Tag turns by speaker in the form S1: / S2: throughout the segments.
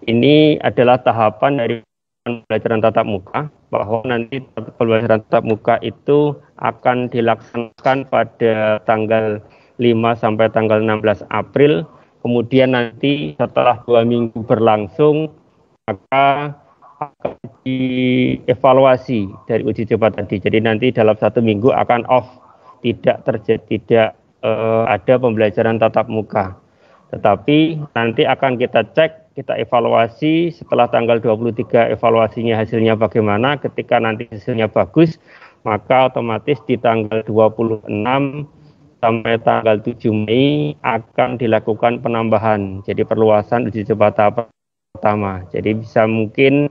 S1: ini adalah tahapan dari pembelajaran tatap muka, bahwa nanti pembelajaran tatap muka itu akan dilaksanakan pada tanggal 5 sampai tanggal 16 April. Kemudian nanti setelah 2 minggu berlangsung, maka akan dievaluasi dari uji coba tadi. Jadi nanti dalam 1 minggu akan off, tidak ada pembelajaran tatap muka. Tetapi nanti akan kita cek, kita evaluasi setelah tanggal 23 evaluasinya hasilnya bagaimana. Ketika nanti hasilnya bagus, maka otomatis di tanggal 26 sampai tanggal 7 Mei akan dilakukan penambahan. Jadi perluasan uji coba tahap pertama. Jadi bisa mungkin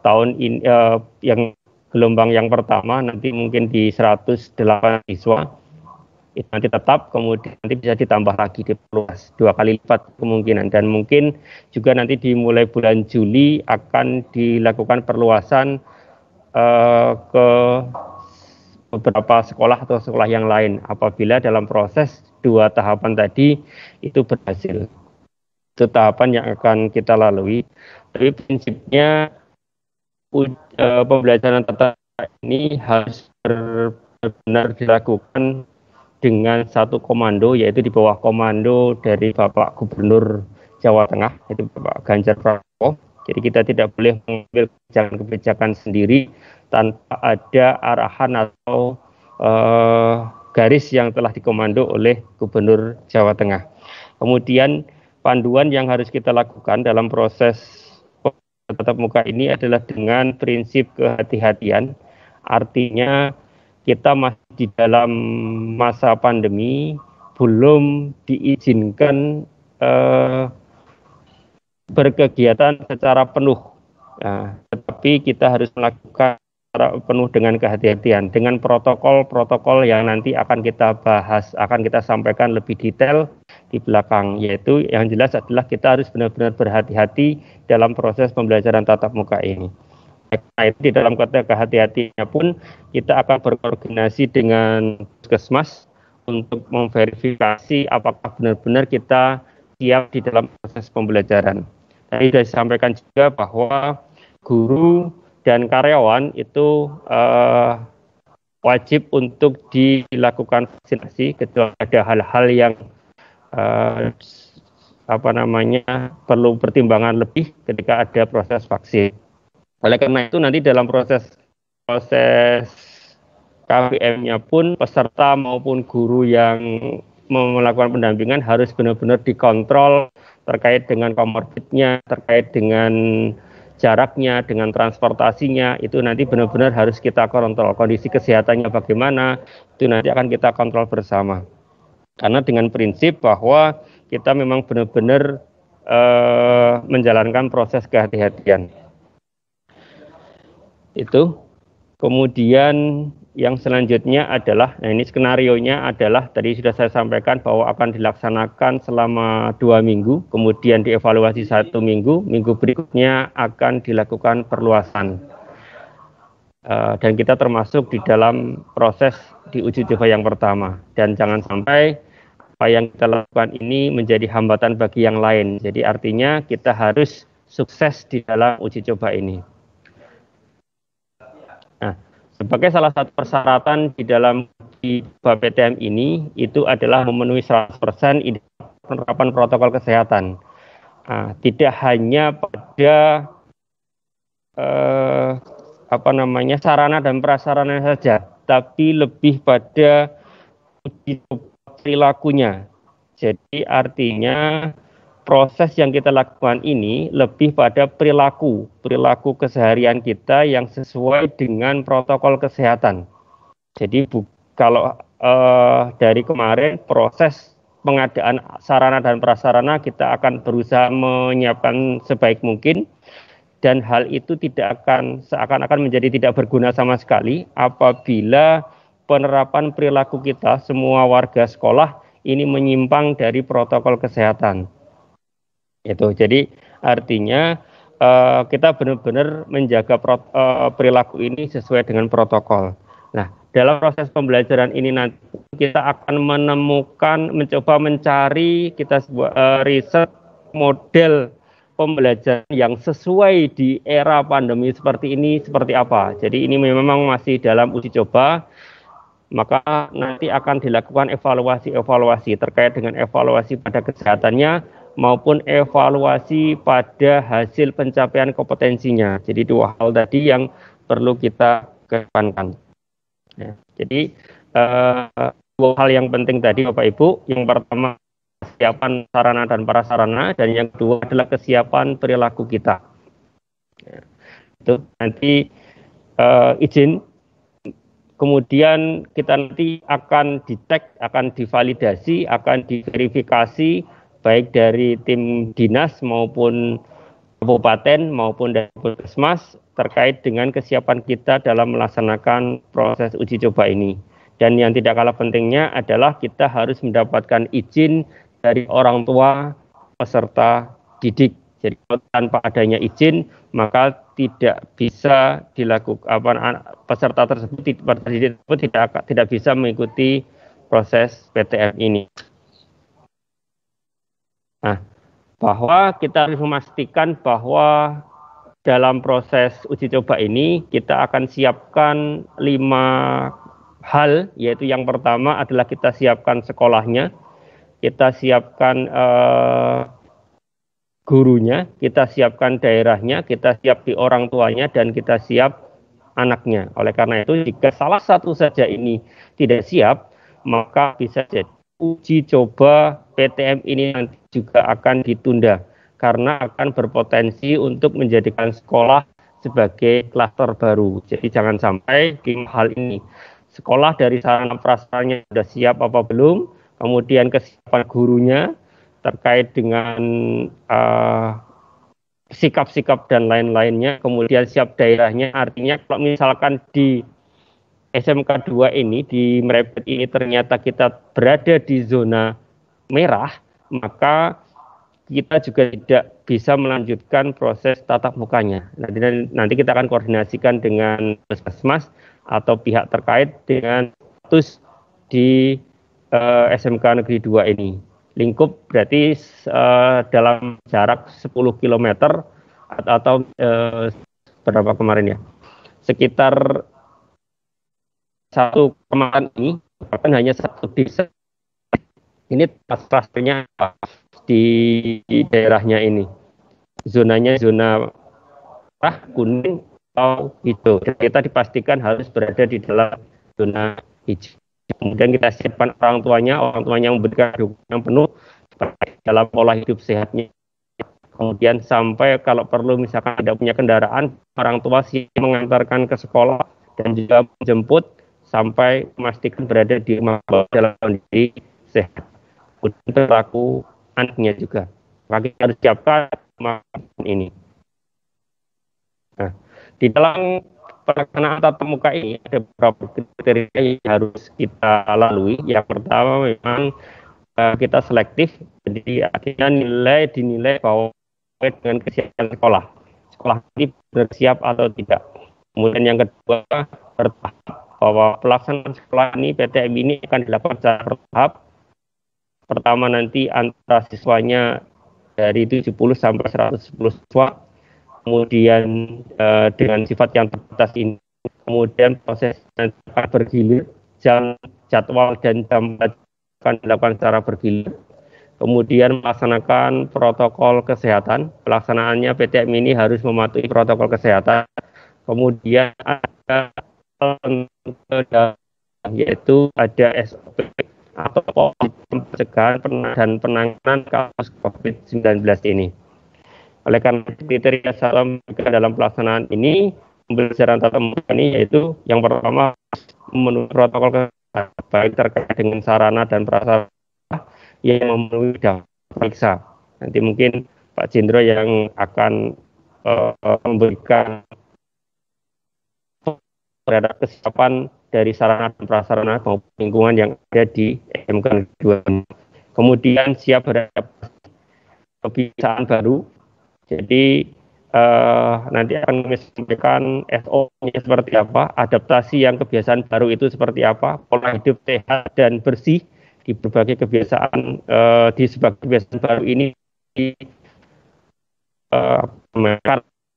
S1: tahun ini yang gelombang yang pertama nanti mungkin di 108 siswa. Itu nanti tetap, kemudian nanti bisa ditambah lagi, diperluas 2 kali lipat kemungkinan, dan mungkin juga nanti dimulai bulan Juli akan dilakukan perluasan ke beberapa sekolah atau sekolah yang lain apabila dalam proses 2 tahapan tadi itu berhasil. Itu tahapan yang akan kita lalui. Tapi prinsipnya pembelajaran tatap muka ini harus benar-benar dilakukan dengan satu komando, yaitu di bawah komando dari Bapak Gubernur Jawa Tengah, yaitu Bapak Ganjar Pranowo. Jadi kita tidak boleh mengambil kebijakan-kebijakan sendiri tanpa ada arahan atau garis yang telah dikomando oleh Gubernur Jawa Tengah. Kemudian panduan yang harus kita lakukan dalam proses tatap muka ini adalah dengan prinsip kehati-hatian. Artinya kita masih di dalam masa pandemi, belum diizinkan berkegiatan secara penuh. Nah, tetapi kita harus melakukan secara penuh dengan kehati-hatian, dengan protokol-protokol yang nanti akan kita bahas, akan kita sampaikan lebih detail di belakang, yaitu yang jelas adalah kita harus benar-benar berhati-hati dalam proses pembelajaran tatap muka ini. Nah, di dalam konteks kehati-hatiannya pun kita akan berkoordinasi dengan Puskesmas untuk memverifikasi apakah benar-benar kita siap di dalam proses pembelajaran. Tadi sudah disampaikan juga bahwa guru dan karyawan itu wajib untuk dilakukan vaksinasi kecuali ada hal-hal yang perlu pertimbangan lebih ketika ada proses vaksin. Oleh karena itu nanti dalam proses KBM-nya pun peserta maupun guru yang melakukan pendampingan harus benar-benar dikontrol terkait dengan komorbidnya, terkait dengan jaraknya, dengan transportasinya, itu nanti benar-benar harus kita kontrol. Kondisi kesehatannya bagaimana, itu nanti akan kita kontrol bersama. Karena dengan prinsip bahwa kita memang benar-benar menjalankan proses kehati-hatian. Itu. Kemudian yang selanjutnya adalah, nah ini skenarionya adalah tadi sudah saya sampaikan bahwa akan dilaksanakan selama 2 minggu, kemudian dievaluasi 1 minggu, minggu berikutnya akan dilakukan perluasan. Dan kita termasuk di dalam proses di uji coba yang pertama. Dan jangan sampai apa yang kita lakukan ini menjadi hambatan bagi yang lain. Jadi artinya kita harus sukses di dalam uji coba ini. Nah, sebagai salah satu persyaratan di dalam PTM ini itu adalah memenuhi 100% penerapan protokol kesehatan. Nah, tidak hanya pada sarana dan prasarana saja, tapi lebih pada perilakunya. Jadi artinya proses yang kita lakukan ini lebih pada perilaku keseharian kita yang sesuai dengan protokol kesehatan. Jadi kalau dari kemarin proses pengadaan sarana dan prasarana kita akan berusaha menyiapkan sebaik mungkin, dan hal itu tidak akan seakan-akan menjadi tidak berguna sama sekali apabila penerapan perilaku kita semua warga sekolah ini menyimpang dari protokol kesehatan. Itu jadi artinya kita benar-benar menjaga perilaku ini sesuai dengan protokol. Nah, dalam proses pembelajaran ini nanti kita akan mencoba mencari riset model pembelajaran yang sesuai di era pandemi seperti ini seperti apa. Jadi ini memang masih dalam uji coba, maka nanti akan dilakukan evaluasi-evaluasi terkait dengan evaluasi pada kesehatannya maupun evaluasi pada hasil pencapaian kompetensinya. Jadi dua hal tadi yang perlu kita kedepankan. Ya, jadi dua hal yang penting tadi Bapak Ibu, yang pertama kesiapan sarana dan prasarana, dan yang kedua adalah kesiapan perilaku kita. Ya, itu nanti izin, kemudian kita nanti akan dicek, akan divalidasi, akan diverifikasi baik dari tim dinas maupun kabupaten maupun dari puskesmas terkait dengan kesiapan kita dalam melaksanakan proses uji coba ini. Dan yang tidak kalah pentingnya adalah kita harus mendapatkan izin dari orang tua peserta didik. Jadi tanpa adanya izin maka tidak bisa dilakukan, peserta tersebut tidak bisa mengikuti proses PTM ini. Nah, bahwa kita harus memastikan bahwa dalam proses uji coba ini kita akan siapkan 5 hal, yaitu yang pertama adalah kita siapkan sekolahnya, kita siapkan gurunya, kita siapkan daerahnya, kita siap di orang tuanya, dan kita siap anaknya. Oleh karena itu, jika salah satu saja ini tidak siap, maka bisa jadi uji coba PTM ini nanti juga akan ditunda karena akan berpotensi untuk menjadikan sekolah sebagai klaster baru. Jadi jangan sampai di hal ini sekolah dari sarana prasarannya sudah siap apa belum, kemudian kesiapan gurunya terkait dengan sikap-sikap dan lain-lainnya, kemudian siap daerahnya. Artinya kalau misalkan di SMK 2 ini, di Mrebet ini ternyata kita berada di zona merah, maka kita juga tidak bisa melanjutkan proses tatap mukanya. Nanti kita akan koordinasikan dengan puskesmas atau pihak terkait dengan status di SMK Negeri 2 ini. Lingkup berarti dalam jarak 10 km atau berapa kemarin ya? Sekitar satu kemarin ini, bahkan hanya satu desa. Ini klasternya di daerahnya ini. Zonanya zona merah, kuning, atau hijau. Kita dipastikan harus berada di dalam zona hijau. Kemudian kita siapkan orang tuanya memberikan dukungan penuh dalam pola hidup sehatnya. Kemudian sampai kalau perlu misalkan tidak punya kendaraan, orang tua siap mengantarkan ke sekolah dan juga menjemput sampai memastikan berada di rumah dalam kondisi sehat. Kemudian perilaku anaknya juga. Maka kita harus siapkan ini. Nah, di dalam pelaksanaan tatap muka ini ada beberapa kriteria yang harus kita lalui. Yang pertama memang kita selektif, jadi akhirnya dinilai bahwa dengan kesiapan sekolah ini bersiap atau tidak. Kemudian yang kedua, bertahap, bahwa pelaksanaan sekolah ini PTM ini akan dilakukan secara bertahap. Pertama nanti antara siswanya dari 70 sampai 110 siswa, kemudian dengan sifat yang terbatas ini, kemudian proses akan bergilir, jadwal dan jam akan dilakukan secara bergilir. Kemudian melaksanakan protokol kesehatan. Pelaksanaannya PTM ini harus mematuhi protokol kesehatan. Kemudian ada yaitu ada SOP atau pencegahan dan penanganan kasus COVID-19 ini. Oleh karena kriteria dalam pelaksanaan ini, pembelajaran tatap muka ini yaitu yang pertama memenuhi protokol kesehatan baik terkait dengan sarana dan prasarana yang memenuhi daftar periksa. Nanti mungkin Pak Jendro yang akan memberikan terhadap kesiapan dari sarana dan prasarana maupun lingkungan yang ada di SMK 2. Kemudian siap terhadap kebiasaan baru. Jadi nanti akan kami sampaikan SO-nya seperti apa, adaptasi yang kebiasaan baru itu seperti apa, pola hidup sehat dan bersih di berbagai kebiasaan, di sebagai kebiasaan baru ini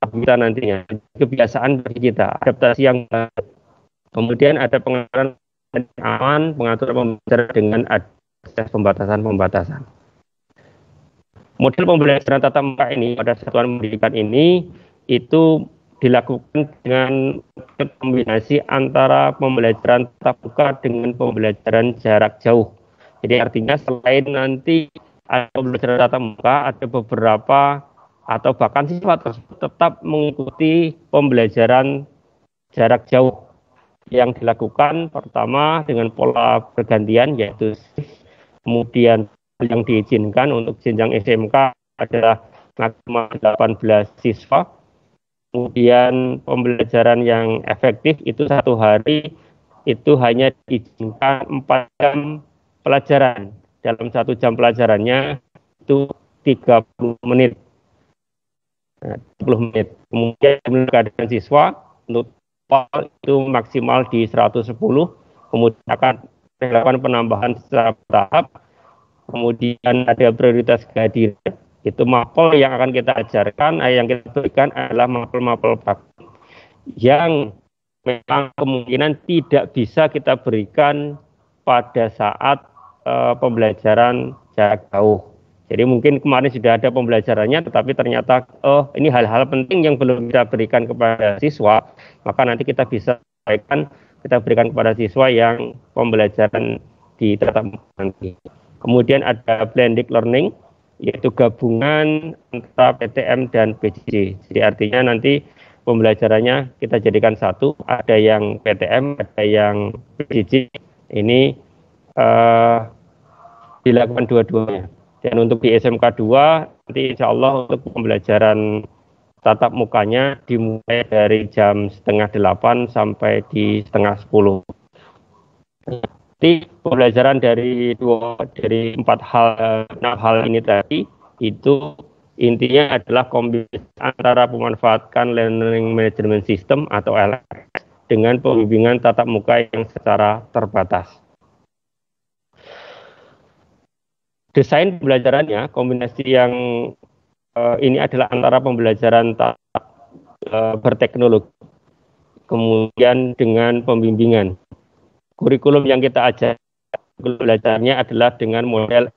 S1: kita nantinya, kebiasaan bagi kita, adaptasi yang baik. Kemudian ada pengaturan aman, pengaturan pembelajaran dengan akses pembatasan-pembatasan. Model pembelajaran tatap muka ini pada satuan pendidikan ini itu dilakukan dengan kombinasi antara pembelajaran tatap muka dengan pembelajaran jarak jauh. Jadi artinya selain nanti ada pembelajaran tatap muka, ada beberapa atau bahkan siswa tersebut tetap mengikuti pembelajaran jarak jauh yang dilakukan pertama dengan pola bergantian, yaitu kemudian yang diizinkan untuk jenjang SMK adalah maksimal 18 siswa. Kemudian pembelajaran yang efektif itu satu hari itu hanya diizinkan 4 jam pelajaran. Dalam 1 jam pelajarannya itu 30 menit. 30 menit. Kemudian keadaan siswa untuk itu maksimal di 110, kemudian akan dilakukan penambahan secara bertahap. Kemudian ada prioritas kehadiran, itu mapel yang akan kita ajarkan, yang kita berikan adalah mapel-mapel praktik yang memang kemungkinan tidak bisa kita berikan pada saat pembelajaran jarak jauh. Jadi mungkin kemarin sudah ada pembelajarannya, tetapi ternyata ini hal-hal penting yang belum kita berikan kepada siswa, maka nanti kita bisa berikan kepada siswa yang pembelajaran di tatap muka nanti. Kemudian ada blended learning, yaitu gabungan antara PTM dan PJJ. Jadi artinya nanti pembelajarannya kita jadikan satu, ada yang PTM, ada yang PJJ. Ini dilakukan dua-duanya. Dan untuk di SMK 2, nanti insya Allah untuk pembelajaran tatap mukanya dimulai dari jam 7:30 sampai di 7:30. Jadi pembelajaran dari 4 hal ini tadi itu intinya adalah kombinasi antara memanfaatkan learning management system atau LMS dengan pembimbingan tatap muka yang secara terbatas. Desain pembelajarannya, kombinasi yang ini adalah antara pembelajaran berteknologi, kemudian dengan pembimbingan. Kurikulum yang kita ajar belajarnya adalah dengan model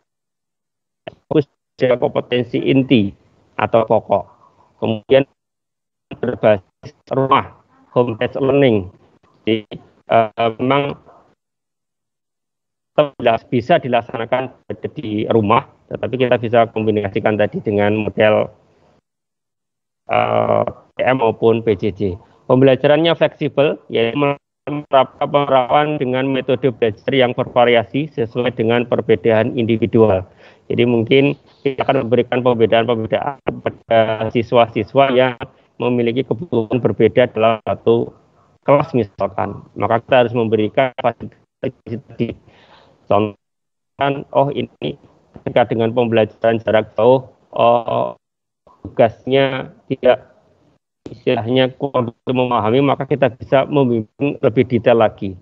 S1: fokus pada kompetensi inti atau pokok. Kemudian berbasis rumah, home based learning. Jadi memang bisa dilaksanakan di rumah, tetapi kita bisa kombinasikan tadi dengan model PM maupun PJJ. Pembelajarannya fleksibel, yaitu penerapan dengan metode belajar yang bervariasi sesuai dengan perbedaan individual. Jadi mungkin kita akan memberikan pembedaan-pembedaan pada siswa-siswa yang memiliki kebutuhan berbeda dalam satu kelas misalkan. Maka kita harus memberikan fasilitas. Contoh, ini ketika dengan pembelajaran jarak jauh, tugasnya tidak istilahnya kurang memahami, maka kita bisa membimbing lebih detail lagi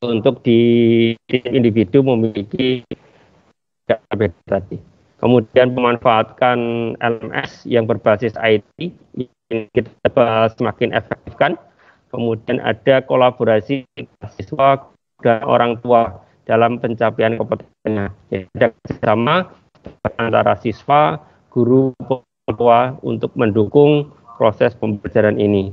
S1: untuk di individu memiliki beda tadi. Kemudian memanfaatkan LMS yang berbasis IT yang kita semakin efektifkan. Kemudian ada kolaborasi siswa dan orang tua dalam pencapaian kompetensinya. Jadi ada kerjasama antara siswa, guru, orang tua untuk mendukung proses pembelajaran ini.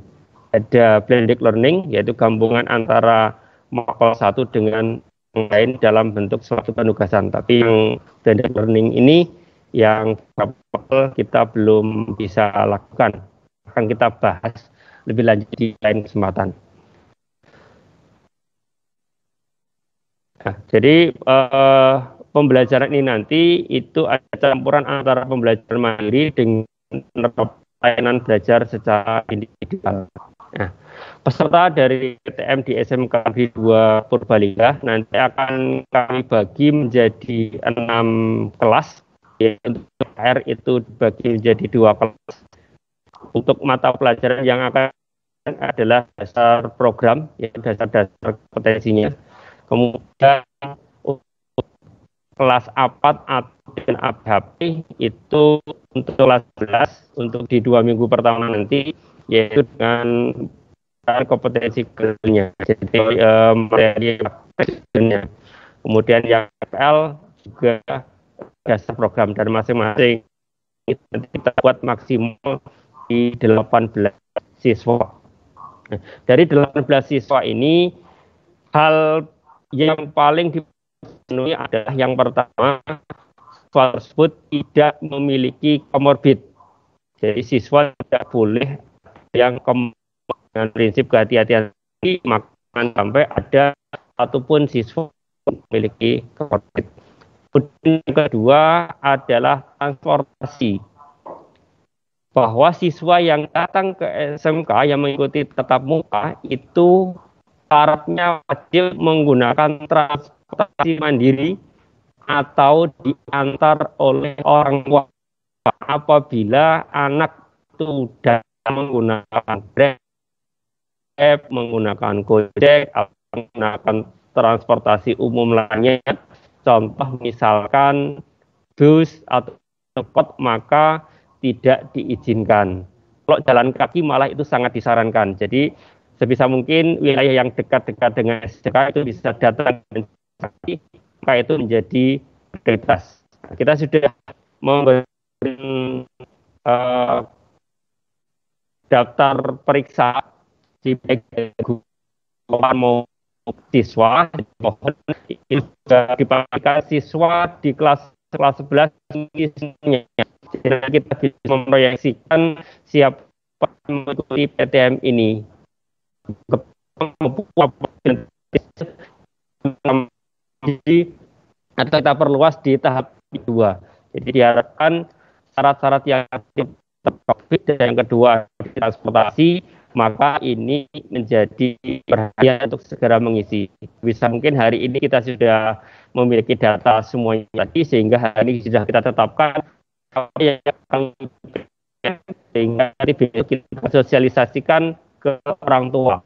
S1: Ada blended learning, yaitu gabungan antara mapel satu dengan yang lain dalam bentuk suatu penugasan. Tapi yang blended learning ini yang kita belum bisa lakukan. Akan kita bahas lebih lanjut di lain kesempatan. Nah, jadi pembelajaran ini nanti itu ada campuran antara pembelajaran mandiri dengan layanan belajar secara individual. Nah, peserta dari PTM di SMK 2 Purbalingga nanti akan kami bagi menjadi 6 kelas. Untuk R itu dibagi menjadi 2 kelas. Untuk mata pelajaran yang akan adalah dasar program, yaitu dasar-dasar kompetensinya. Kemudian kelas APAT dan ABHP itu untuk kelas 11 untuk di 2 minggu pertama nanti, yaitu dengan kompetensi kerjanya, jadi materi prakteknya. Kemudian yang FL juga dasar program dari masing-masing itu nanti kita buat maksimal di 18 siswa. Nah, dari 18 siswa ini, hal yang paling dipenuhi adalah yang pertama, siswa tersebut tidak memiliki komorbid. Jadi siswa tidak boleh yang dengan prinsip kehati-hatian, maka sampai ada satupun siswa memiliki komorbid. Kemudian yang kedua adalah transportasi. Bahwa siswa yang datang ke SMK yang mengikuti tatap muka itu syaratnya wajib menggunakan transportasi mandiri atau diantar oleh orang tua. Apabila anak itu sudah menggunakan Grab, menggunakan Gojek, atau menggunakan transportasi umum lainnya, contoh misalkan bus atau angkot, maka tidak diizinkan. Kalau jalan kaki malah itu sangat disarankan. Jadi sebisa mungkin wilayah yang dekat-dekat dengan SMK itu bisa datang dan kaki, maka itu menjadi prioritas. Kita sudah memberi daftar periksa di Google mau siswa, mohon ini juga dipastikan siswa di kelas 11 ini. Jadi kita bisa memproyeksikan siapa mengikuti PTM ini. Atau kita perluas di tahap kedua. Jadi diharapkan syarat-syarat yang COVID dan yang kedua transportasi, maka ini menjadi perhatian untuk segera mengisi. Bisa mungkin hari ini kita sudah memiliki data semuanya tadi, sehingga hari ini sudah kita tetapkan yang sehingga nanti kita sosialisasikan ke orang tua.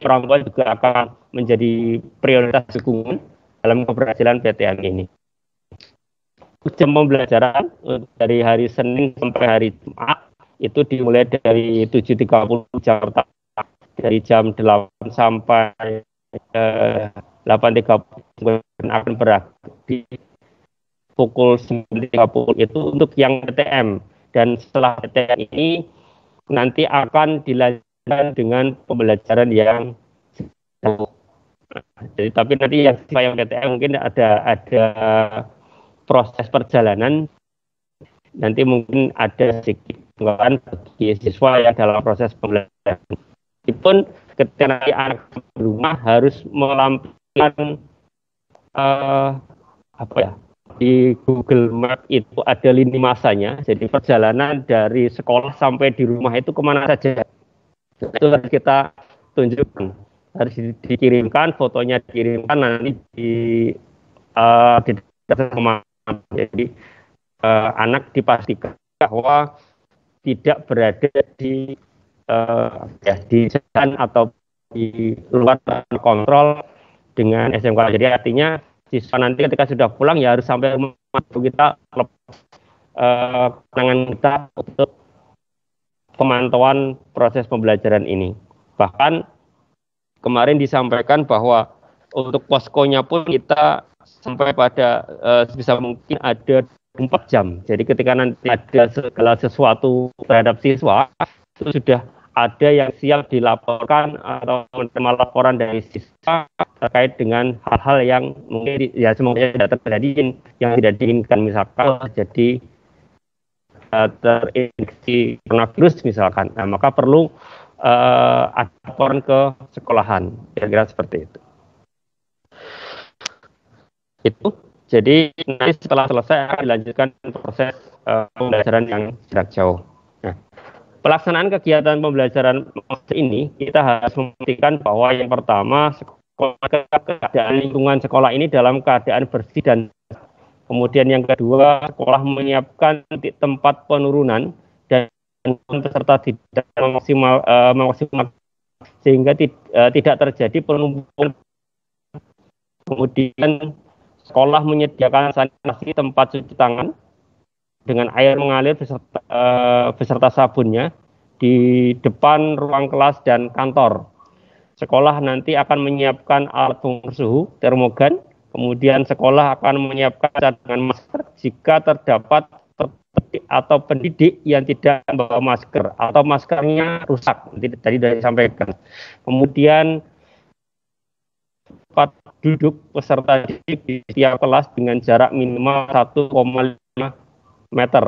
S1: Orang tua juga akan menjadi prioritas dukungan dalam keberhasilan PTM ini. Jam pembelajaran dari hari Senin sampai hari Jumat itu dimulai dari 7.30 jam pertama, dari jam 8 sampai 8.30 akan berakhir di pukul 9.30 itu untuk yang PTM. Dan setelah PTM ini nanti akan dilanjutkan dengan pembelajaran yang jadi tapi nanti yang PTM mungkin ada proses perjalanan, nanti mungkin ada sedikit tunggakan bagi siswa yang dalam proses pembelajaran. Meskipun ketika nanti anak di rumah harus melampirkan di Google Map itu ada lini masanya, jadi perjalanan dari sekolah sampai di rumah itu kemana saja, itu harus kita tunjukkan, harus dikirimkan, fotonya dikirimkan nanti di jadi anak dipastikan bahwa tidak berada di jalan atau di luar kontrol dengan SMK. Jadi artinya siswa nanti ketika sudah pulang ya harus sampai rumah kita tangan kita untuk pemantauan proses pembelajaran ini. Bahkan kemarin disampaikan bahwa untuk poskonya pun kita sampai pada sebisa mungkin ada 4 jam. Jadi ketika nanti ada segala sesuatu terhadap siswa, itu sudah ada yang siap dilaporkan atau menerima laporan dari siswa terkait dengan hal-hal yang mungkin ya semoga tidak terjadi yang tidak diinginkan, misalkan jadi terinfeksi coronavirus misalkan. Nah, maka perlu ada laporan ke sekolahan, kira-kira seperti itu. Jadi nanti setelah selesai akan dilanjutkan proses pembelajaran yang jarak jauh. Nah, pelaksanaan kegiatan pembelajaran ini kita harus memastikan bahwa yang pertama keadaan lingkungan sekolah ini dalam keadaan bersih dan kemudian yang kedua sekolah menyiapkan titik tempat penurunan dan peserta tidak maksimal sehingga tidak terjadi penumpukan. Kemudian Sekolah menyediakan sanitasi tempat cuci tangan dengan air mengalir beserta sabunnya di depan ruang kelas dan kantor. Sekolah nanti akan menyiapkan alat pengukur suhu, termogan. Kemudian sekolah akan menyiapkan cadangan masker jika terdapat atau pendidik yang tidak membawa masker atau maskernya rusak. Tadi sudah disampaikan. Kemudian tempat duduk peserta didik di setiap kelas dengan jarak minimal 1,5 meter.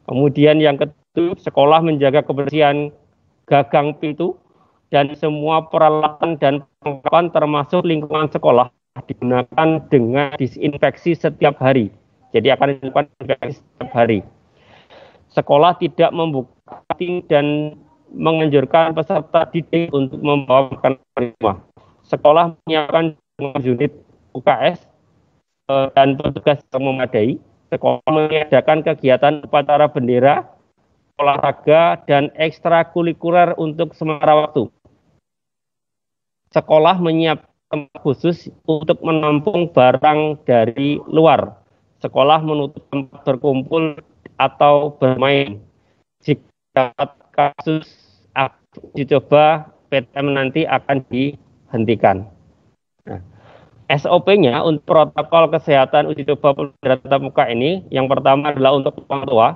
S1: Kemudian yang kedua, sekolah menjaga kebersihan gagang pintu dan semua peralatan dan perlengkapan termasuk lingkungan sekolah digunakan dengan disinfeksi setiap hari. Jadi akan dilakukan disinfeksi setiap hari. Sekolah tidak membuka dan menganjurkan peserta didik untuk membawa makanan dari rumah. Sekolah menyiapkan unit UKS dan petugas yang memadai. Sekolah mengadakan kegiatan upacara bendera, olahraga, dan ekstrakurikuler untuk sementara waktu. Sekolah menyiapkan tempat khusus untuk menampung barang dari luar. Sekolah menutup tempat berkumpul atau bermain. Jika kasus dicoba PTM nanti akan dihentikan. Nah, SOP-nya untuk protokol kesehatan uji coba pembelajaran tatap muka ini, yang pertama adalah untuk orang tua.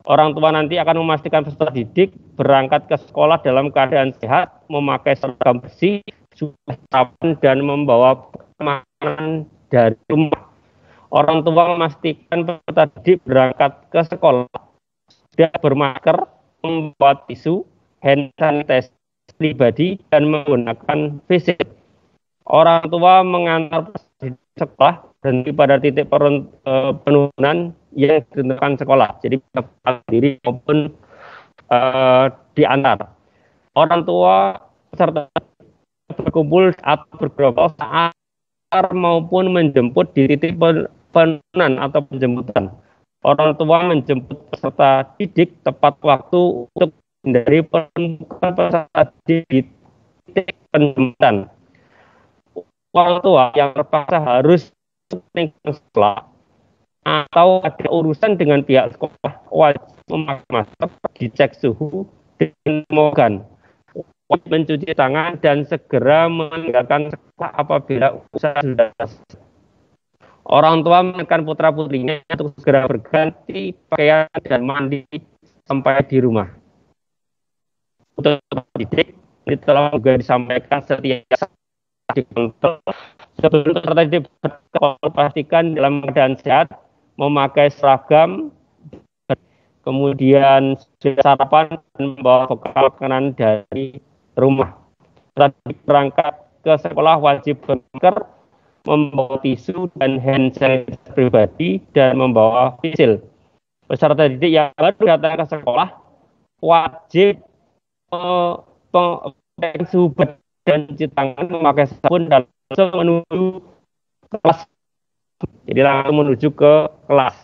S1: Orang tua nanti akan memastikan peserta didik berangkat ke sekolah dalam keadaan sehat, memakai seragam bersih, sudah sarapan, dan membawa makanan dari rumah. Orang tua memastikan peserta didik berangkat ke sekolah sudah bermasker, membawa tisu, hand sanitizer pribadi, dan menggunakan face shield. Orang tua mengantar peserta didik sekolah berhenti pada titik penurunan yang ditentukan sekolah. Jadi sendiri maupun diantar. Orang tua peserta berkumpul atau bergerombol saat maupun menjemput di titik penurunan atau penjemputan. Orang tua menjemput peserta didik tepat waktu untuk menghindari penumpukan peserta didik di titik penjemputan. Orang tua yang terpaksa harus meninggalkan sekolah atau ada urusan dengan pihak sekolah wajib memakai masker, dicek suhu, dan termogan, wajib mencuci tangan dan segera meninggalkan sekolah apabila usaha sudah selesai. Orang tua menekan putra-putrinya untuk segera berganti pakaian dan mandi sampai di rumah. Untuk didik, ini telah juga disampaikan setiap dikontrol sebelum peserta didik pastikan dalam keadaan sehat, memakai seragam, kemudian sarapan dan membawa bekal makanan dari rumah. Peserta berangkat ke sekolah wajib bermasker, membawa tisu dan hand sanitizer pribadi, dan membawa face. Peserta didik yang baru datang ke sekolah wajib suhu dan cuci tangan, memakai sabun, dan langsung menuju kelas. Jadi langsung menuju ke kelas.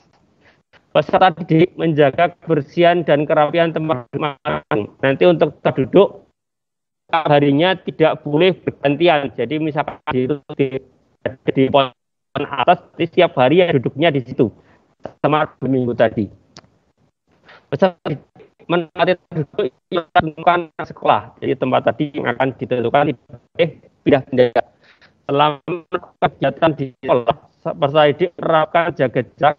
S1: Peserta didik menjaga kebersihan dan kerapian tempat makan. Nanti untuk tempat duduk harinya tidak boleh bergantian. Jadi misalkan di pohon atas, jadi setiap hari ya duduknya di situ sama minggu tadi. Peserta didik menaati duduk yang ditentukan sekolah. Jadi tempat tadi yang akan ditentukan tidak boleh pindah-pindah. Selama kegiatan di sekolah, peserta didik menerapkan jaga jarak,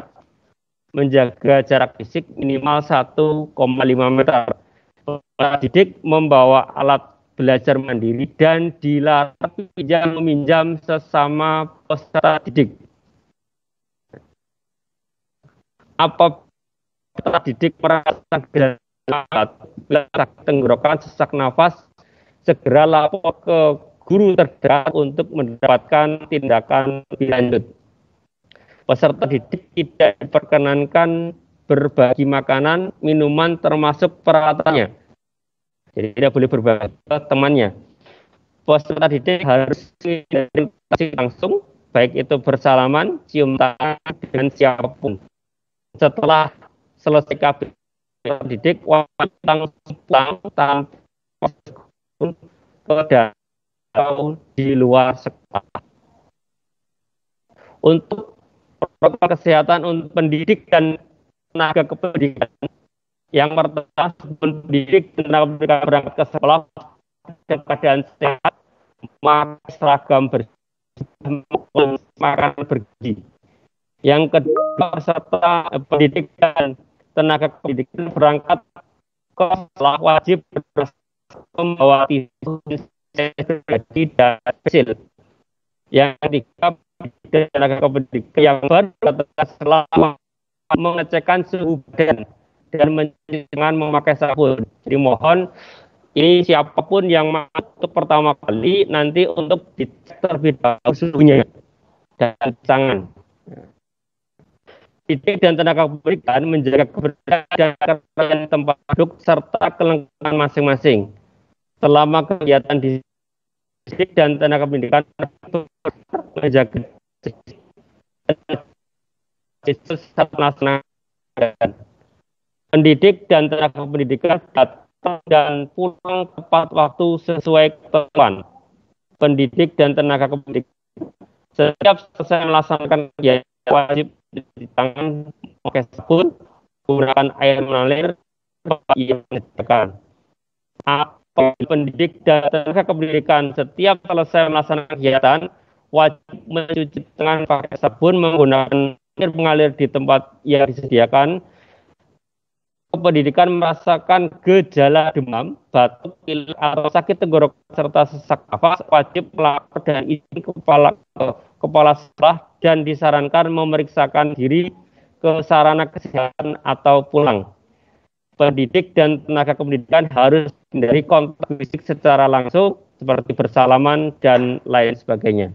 S1: menjaga jarak fisik minimal 1,5 meter. Peserta didik membawa alat belajar mandiri dan dilarang meminjam sesama peserta didik. Apabila peserta didik merasa gejala tenggorokan, sesak nafas, segera lapor ke guru terdekat untuk mendapatkan tindakan lebih lanjut. Peserta didik tidak diperkenankan berbagi makanan, minuman, termasuk peralatannya. Jadi tidak boleh berbagi ke temannya. Peserta didik harus interaksi langsung, baik itu bersalaman, cium tangan dengan siapapun. Setelah selesai kabel didik, wajib langsung pulang tanpa ke atau di luar sekolah. Untuk protokol kesehatan untuk pendidik dan tenaga kependidikan, yang pertama sebelum pendidik dan tenaga pendidikan berangkat ke sekolah dalam keadaan sehat, memakai seragam bersih, makan bergizi. Yang kedua, peserta pendidik dan tenaga pendidikan berangkat ke sekolah wajib membawa tisu dan pensil. Yang ketiga, tenaga kependidikan yang baru selama mengecekkan suhu badan dan dengan memakai sabun. Jadi mohon ini siapapun yang masuk pertama kali nanti untuk dicek terlebih dahulu suhunya dan tangan. Pendidik dan tenaga pendidikan menjaga kebersihan tempat duduk serta kelengkapan masing-masing. Selama kegiatan didik dan tenaga pendidikan menjaga pendidik dan tenaga pendidikan datang dan pulang tepat waktu sesuai ketentuan. Pendidik dan tenaga pendidikan setiap selesai melaksanakan kegiatan wajib cuci tangan, pakai sabun, gunakan air mengalir yang disediakan. Apabila pendidik dan tenaga kependidikan setiap selesai melaksanakan kegiatan wajib mencuci tangan pakai sabun menggunakan air mengalir di tempat yang disediakan. Pendidikan merasakan gejala demam, batuk, pilek atau sakit tenggorokan serta sesak nafas wajib melapor dan izin kepala sekolah dan disarankan memeriksakan diri ke sarana kesehatan atau pulang. Pendidik dan tenaga kependidikan harus menghindari kontak fisik secara langsung seperti bersalaman dan lain sebagainya.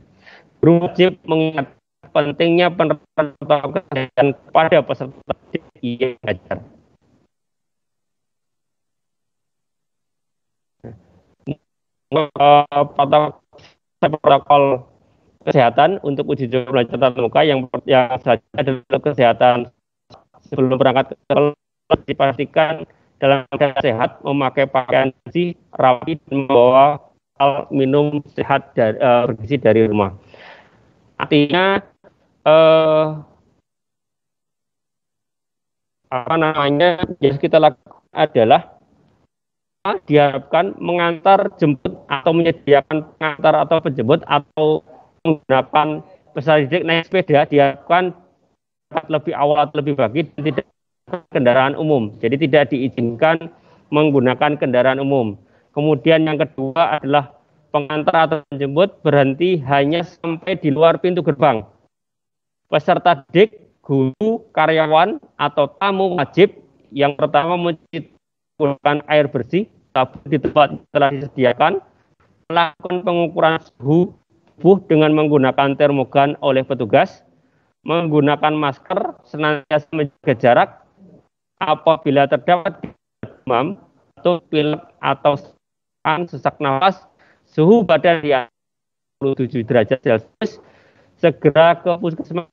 S1: Guru wajib mengingat pentingnya penerapan protokol kesehatan pada peserta didik yang belajar. Protokol kesehatan untuk uji coba belajar tatap muka yang adalah kesehatan sebelum berangkat ke sekolah dipastikan dalam keadaan sehat, memakai pakaian bersih, rapi, dan membawa minum sehat bergizi dari rumah. Artinya yang kita lakukan adalah diharapkan mengantar, jemput, atau menyediakan pengantar atau penjemput atau menggunakan peserta didik naik sepeda diharapkan lebih awal atau lebih pagi dan tidak kendaraan umum. Jadi tidak diizinkan menggunakan kendaraan umum. Kemudian yang kedua adalah pengantar atau penjemput berhenti hanya sampai di luar pintu gerbang. Peserta didik, guru, karyawan, atau tamu wajib yang pertama menggunakan air bersih, sabun di tempat telah disediakan, melakukan pengukuran suhu tubuh dengan menggunakan termogan oleh petugas, menggunakan masker, senantiasa menjaga jarak, apabila terdapat demam, atau pilek atau sesak nafas, suhu badan di 27 derajat Celcius, segera ke puskesmas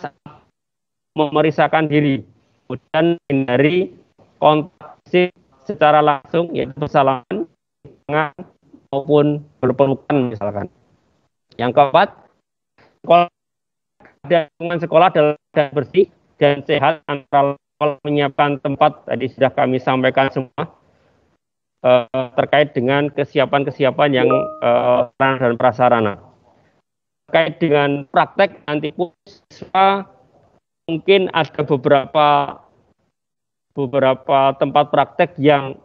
S1: memeriksakan diri, kemudian hindari kontak secara langsung, yaitu bersalaman, maupun berpelukan misalkan. Yang keempat, sekolah dalam keadaan bersih dan sehat antara menyiapkan tempat tadi sudah kami sampaikan semua terkait dengan kesiapan-kesiapan yang sarana dan prasarana. Terkait dengan praktek nanti siswa mungkin ada beberapa tempat praktek yang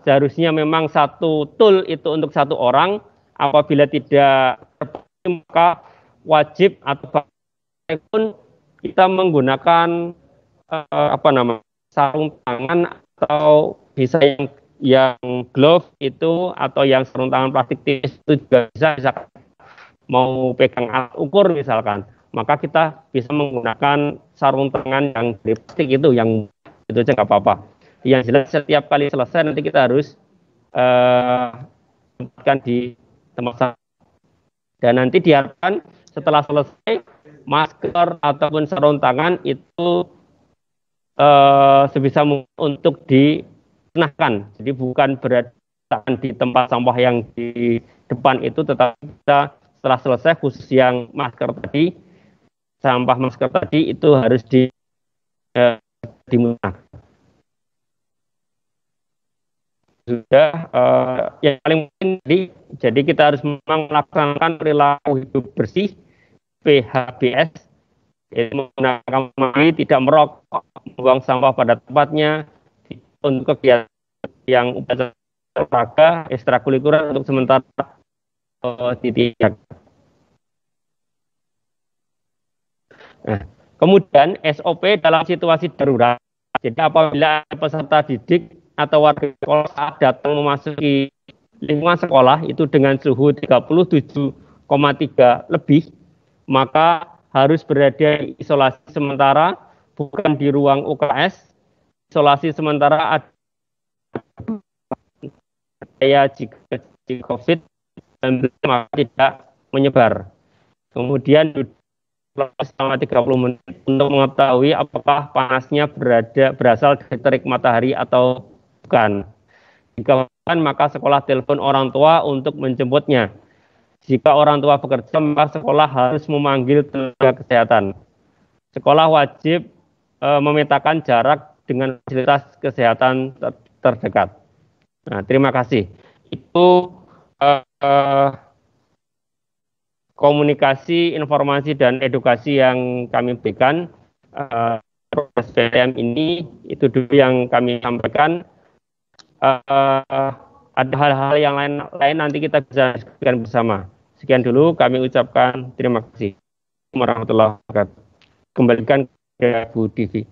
S1: seharusnya memang satu tool itu untuk satu orang, apabila tidak maka wajib atau pun kita menggunakan sarung tangan atau bisa yang glove itu atau yang sarung tangan plastik tipis itu juga bisa mau pegang alat ukur misalkan, maka kita bisa menggunakan sarung tangan yang plastik itu yang itu aja nggak apa-apa. Yang jelas setiap kali selesai nanti kita harus tempatkan di tempat dan nanti diharapkan setelah selesai masker ataupun sarung tangan itu sebisa mungkin untuk dipunahkan. Jadi bukan berada di tempat sampah yang di depan itu, tetapi kita setelah selesai khusus yang masker tadi sampah masker tadi itu harus dimusnahkan. Sudah yang paling penting, jadi kita harus melaksanakan perilaku hidup bersih PHBS, menggunakan mandi, tidak merokok, membuang sampah pada tempatnya, untuk kegiatan yang upacara olahraga ekstrakurikuler untuk sementara ditiadakan. Nah, kemudian SOP dalam situasi darurat. Jadi apabila peserta didik atau warga sekolah datang memasuki lingkungan sekolah itu dengan suhu 37,3 lebih, maka harus berada di isolasi sementara, bukan di ruang UKS. Isolasi sementara ada jika COVID-19 tidak menyebar. Kemudian selama 30 menit untuk mengetahui apakah panasnya berasal dari terik matahari atau bukan. Jika bukan, maka sekolah telepon orang tua untuk menjemputnya. Jika orang tua bekerja, maka sekolah harus memanggil tenaga kesehatan. Sekolah wajib memetakan jarak dengan fasilitas kesehatan terdekat. Nah, terima kasih. Itu komunikasi, informasi, dan edukasi yang kami berikan. Proses PTM ini itu dulu yang kami sampaikan. Ada hal-hal yang lain nanti kita bisa diskusikan bersama. Sekian dulu kami ucapkan terima kasih warahmatullahi wabarakatuh. Kembalikan ke Bu Divi.